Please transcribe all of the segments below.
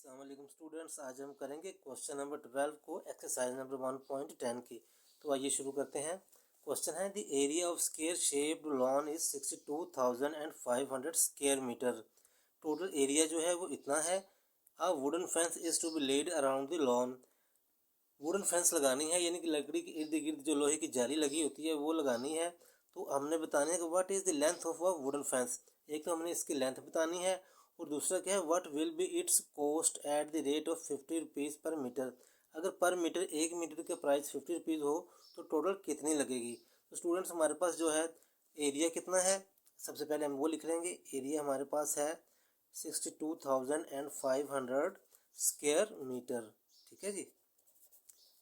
अस्सलाम वालेकुम स्टूडेंट्स, आज हम करेंगे क्वेश्चन नंबर 12 को एक्सरसाइज नंबर 1.10 की। तो आइए शुरू करते हैं। क्वेश्चन है the area of square shaped lawn is 62,500 square metre. Total area जो है वो इतना है। A wooden fence is to be laid around the lawn. Wooden fence लगानी है, यानी कि लकड़ी के इर्द गिर्द जो लोहे की जाली लगी होती है वो लगानी है। तो हमने बताना है कि what is the length of a wooden fence. एक तो हमने इसकी लेंथ बतानी है और दूसरा क्या है, what will be it's cost at the rate of 50 rupees पर मीटर। अगर पर मीटर 1 मीटर का प्राइस 50 रुपीज़ हो तो टोटल कितनी लगेगी। तो स्टूडेंट्स हमारे पास जो है एरिया कितना है, सबसे पहले हम वो लिख लेंगे। एरिया हमारे पास है 62,500 स्क्वायर मीटर। ठीक है जी।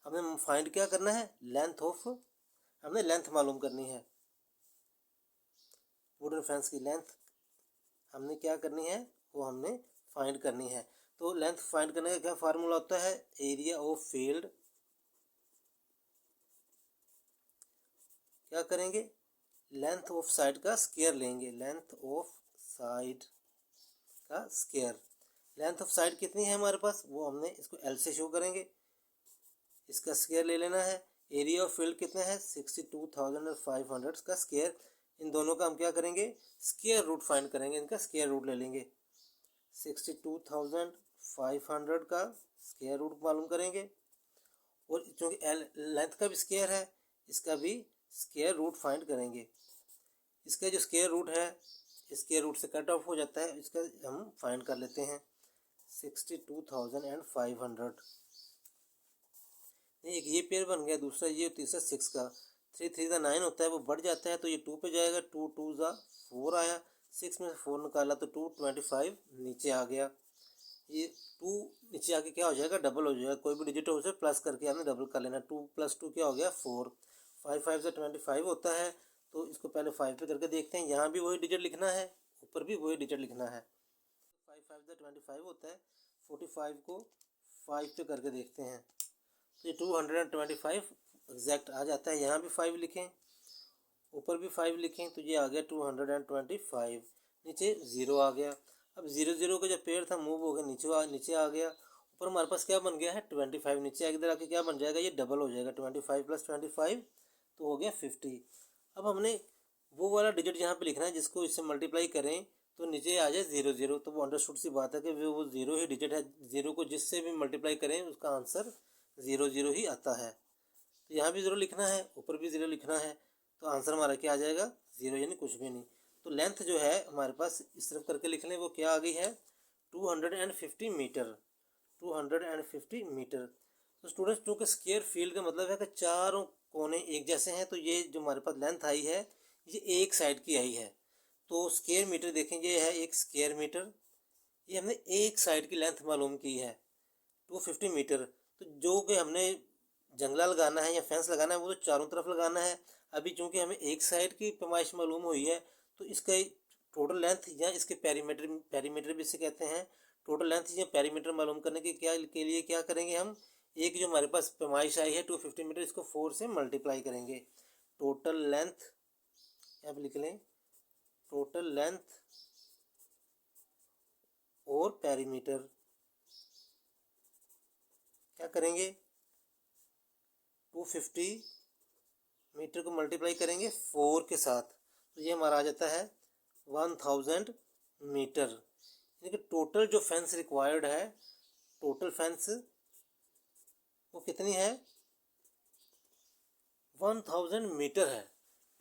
हमें फाइंड क्या करना है, लेंथ ऑफ, हमने लेंथ मालूम करनी है। वुडन फेंस की लेंथ हमने क्या करनी है, वो हमने फाइंड करनी है। तो लेंथ फाइंड करने का क्या फार्मूला होता है, एरिया ऑफ फील्ड, क्या करेंगे, लेंथ ऑफ साइड का स्क्वायर लेंगे। लेंथ ऑफ साइड का स्क्वायर। लेंथ ऑफ साइड कितनी है हमारे पास, वो हमने इसको एल से शो करेंगे, इसका स्क्वायर ले लेना है। एरिया ऑफ फील्ड कितना है, 62,500 का स्क्वायर। इन दोनों का हम क्या करेंगे, स्क्वायर रूट फाइंड करेंगे, इनका स्क्वायर रूट ले लेंगे। 62,500 का स्क्वायर रूट मालूम करेंगे और चूँकि लेंथ का भी स्क्वायर है, इसका भी स्क्वायर रूट फाइंड करेंगे। इसका जो स्क्वायर रूट है, स्क्वायर रूट से कट ऑफ हो जाता है, इसका हम फाइंड कर लेते हैं 62,500। एक ये पेयर बन गया, दूसरा ये, तीसरा 6 का। 3 3 का 9 होता है, वो बढ़ जाता है तो ये 2 पे जाएगा। 2 2 ज़ा 4 आया, 6 में से 4 निकाला तो 225 नीचे आ गया। ये 2 नीचे आके क्या हो जाएगा, डबल हो जाएगा। कोई भी डिजिट हो उसे प्लस करके हमने डबल कर लेना। 2 + 2 क्या हो गया, 4। 5 5 से 25 होता है, तो इसको पहले 5 पे करके देखते हैं। यहाँ भी वही डिजिट लिखना है, ऊपर भी वही डिजिट लिखना है। 5 5 से 25 होता है, 45 को 5 पे करके देखते हैं तो ये 225 एग्जैक्ट आ जाता है। यहाँ भी 5 लिखें, ऊपर भी 5 लिखें, तो ये आ गया 225। नीचे 0 आ गया। अब 0 0 का जो पेड़ था मूव हो गया, नीचे आ गया। ऊपर हमारे पास क्या बन गया है, 25। नीचे इधर आके क्या बन जाएगा, ये डबल हो जाएगा। 25 + 25 तो हो गया 50। अब हमने वो वाला डिजिट यहाँ पे लिखना है जिसको इससे मल्टीप्लाई करें तो नीचे आ जाए 0 0। तो वो अंडरस्टूड सी बात है कि वो 0 ही डिजिट है। 0 को जिससे भी मल्टीप्लाई करें उसका आंसर 0 0 ही आता है। तो यहाँ भी 0 लिखना है, ऊपर भी 0 लिखना है, तो आंसर हमारा क्या आ जाएगा, 0, यानी कुछ भी नहीं। तो लेंथ जो है हमारे पास इस तरफ करके लिख लें, वो क्या आ गई है, 250 मीटर। 250 मीटर। तो स्टूडेंट्स, चूँकि स्क्वायर फील्ड का मतलब है कि चारों कोने एक जैसे हैं, तो ये जो हमारे पास लेंथ आई है ये एक साइड की आई है। तो स्क्वायर मीटर देखेंगे, ये है एक स्क्वायर मीटर, ये हमने एक साइड की लेंथ मालूम की है 250 मीटर। तो जो कि हमने जंगला लगाना है या फेंस लगाना है वो तो चारों तरफ लगाना है। अभी चूंकि हमें एक साइड की पैमाइश मालूम हुई है, तो इसका टोटल लेंथ या इसके पेरीमीटर भी इसे कहते हैं। टोटल लेंथ या पेरीमीटर मालूम करने के लिए क्या करेंगे हम, एक जो हमारे पास पैमाइश आई है 250 मीटर, इसको 4 से मल्टीप्लाई करेंगे। टोटल लेंथ यहाँ पे लिख लें, टोटल लेंथ और पेरीमीटर क्या करेंगे, 250 मीटर को मल्टीप्लाई करेंगे 4 के साथ, तो ये हमारा आ जाता है 1000 मीटर। यानी कि टोटल जो फेंस रिक्वायर्ड है, टोटल फेंस वो कितनी है, 1000 मीटर है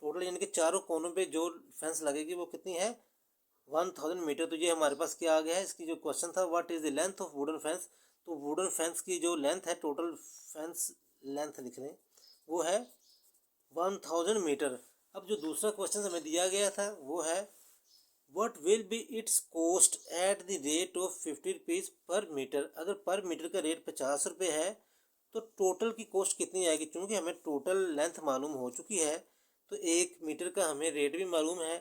टोटल। यानी कि चारों कोनों पे जो फेंस लगेगी वो कितनी है, 1000 मीटर। तो ये हमारे पास क्या आ गया है, इसकी जो क्वेश्चन था, what is the length of wooden fence. तो वुडन फेंस की जो लेंथ है, टोटल फेंस लेंथ लिख लें, वो है 1000 मीटर। अब जो दूसरा क्वेश्चन हमें दिया गया था वो है, what will be it's cost at the rate of 50 rupees पर मीटर। अगर पर मीटर का रेट 50 रुपये है तो टोटल की कॉस्ट कितनी आएगी। चूँकि हमें टोटल लेंथ मालूम हो चुकी है, तो 1 मीटर का हमें रेट भी मालूम है,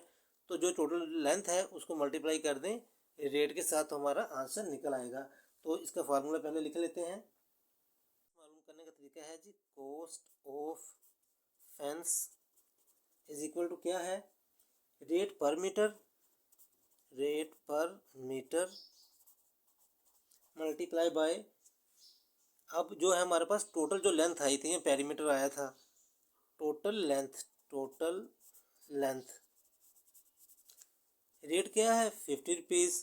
तो जो टोटल लेंथ है उसको मल्टीप्लाई कर दें रेट के साथ, तो हमारा आंसर निकल आएगा। तो इसका फार्मूला पहले लिख लेते हैं। मालूम करने का तरीका है जी, cost of fence is equal to क्या है, रेट पर मीटर मल्टीप्लाई बाय, अब जो है हमारे पास टोटल जो लेंथ आई थी, पेरीमीटर आया था, टोटल लेंथ रेट क्या है 50 रुपीज़,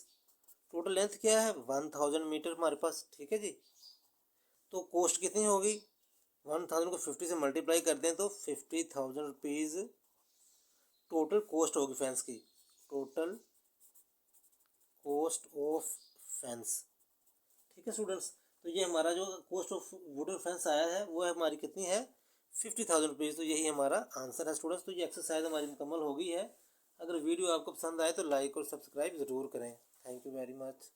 टोटल लेंथ क्या है 1000 मीटर हमारे पास, ठीक है जी। तो कॉस्ट कितनी होगी, 1000 को 50 से मल्टीप्लाई कर दें तो 50,000 रुपीज़ टोटल कॉस्ट होगी फैंस की, टोटल कॉस्ट ऑफ फेंस, ठीक है स्टूडेंट्स। तो ये हमारा जो कॉस्ट ऑफ वुडन फेंस आया है वो है हमारी कितनी है 50,000 रुपीज़। तो यही हमारा आंसर है स्टूडेंट्स। तो ये एक्सरसाइज हमारी मुकम्मल हो गई है। अगर वीडियो आपको पसंद आए तो लाइक और सब्सक्राइब ज़रूर करें। Thank you very much.